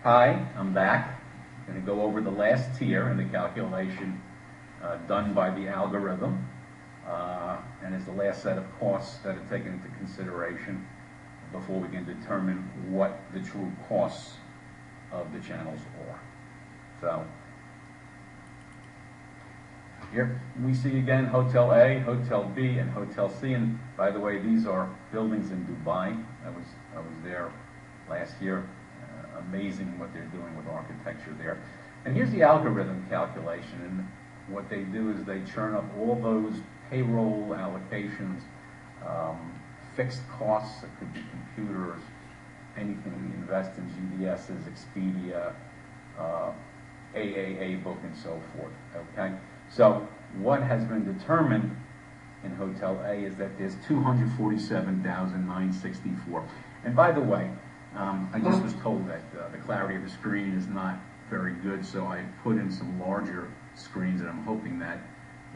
Hi, I'm back. I'm going to go over the last tier in the calculation done by the algorithm, and it's the last set of costs that are taken into consideration before we can determine what the true costs of the channels are. So here we see again Hotel A, Hotel B, and Hotel C. And by the way, these are buildings in Dubai. I was there last year. Amazing what they're doing with architecture there. And here's the algorithm calculation. And what they do is they churn up all those payroll allocations, fixed costs. It could be computers, anything we invest in, GDSs, Expedia, AAA book, and so forth. Okay. So what has been determined in Hotel A is that there's $247,964. And by the way, I just was told that the clarity of the screen is not very good, so I put in some larger screens, and I'm hoping that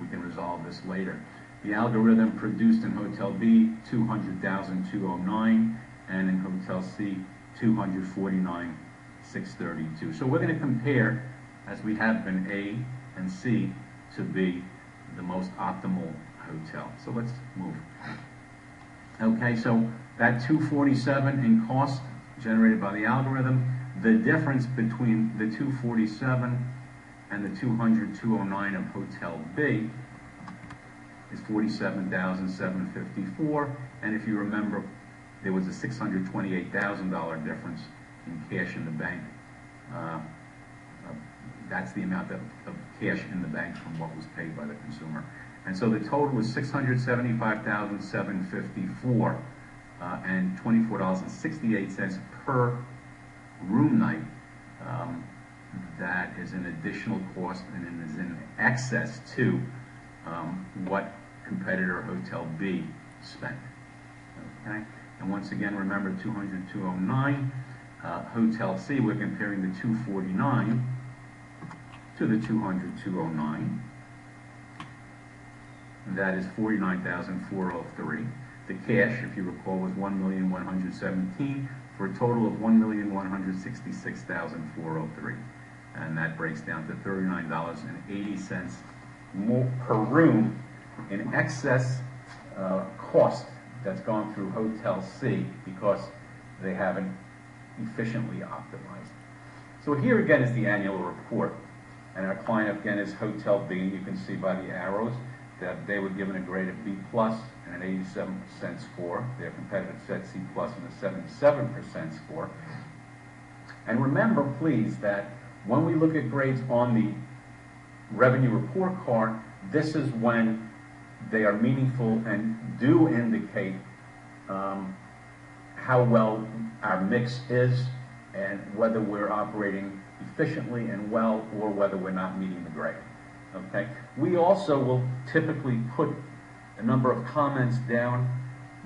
we can resolve this later. The algorithm produced in Hotel B, $200,209, and in Hotel C, $249,632. So we're going to compare, as we have been, A and C to be the most optimal hotel. So let's move. Okay, so that 247 in cost generated by the algorithm, the difference between the 247 and the 200,209 of Hotel B is $47,754, and if you remember, there was a $628,000 difference in cash in the bank. That's the amount of cash in the bank from what was paid by the consumer. And so the total was $675,754 and $24.68 per room night. That is an additional cost and it is in excess to what competitor Hotel B spent. Okay? And once again, remember 200,209. Hotel C, we're comparing the 249 to the 200,209. That is $49,403. The cash, if you recall, was $1,117,000 for a total of $1,166,403. And that breaks down to $39.80 more per room in excess cost that's gone through Hotel C because they haven't efficiently optimized. So here again is the annual report. And our client again is Hotel B. You can see by the arrows that they were given a grade of B plus and an 87% score. Their competitor said C plus and a 77% score. And remember, please, that when we look at grades on the revenue report card, this is when they are meaningful and do indicate how well our mix is and whether we're operating efficiently and well or whether we're not meeting the grade. Okay. We also will typically put a number of comments down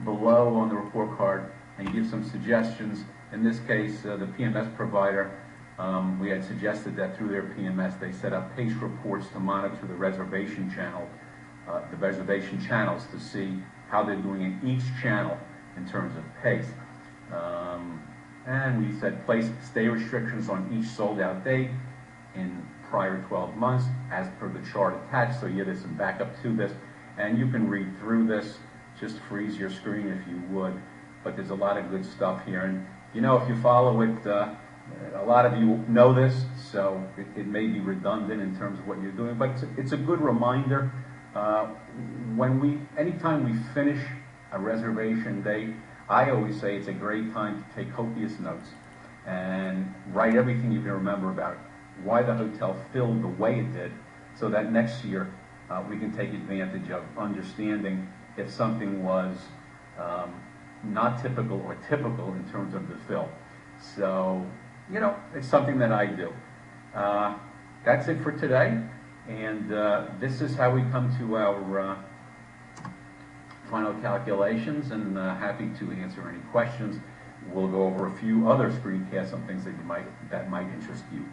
below on the report card and give some suggestions. In this case, the PMS provider, we had suggested that through their PMS they set up pace reports to monitor the reservation channel, the reservation channels to see how they're doing in each channel in terms of pace. And we said place stay restrictions on each sold out date in prior 12 months as per the chart attached. So yeah, there's some backup to this, and you can read through this. Just freeze your screen if you would, but there's a lot of good stuff here. And you know, if you follow it, a lot of you know this, so it may be redundant in terms of what you're doing, but it's a good reminder. Anytime we finish a reservation date, I always say it's a great time to take copious notes and write everything you can remember about why the hotel filled the way it did, so that next year we can take advantage of understanding if something was not typical or typical in terms of the fill. So, you know, it's something that I do. That's it for today, and this is how we come to our final calculations, and happy to answer any questions. We'll go over a few other screencasts on things that might interest you.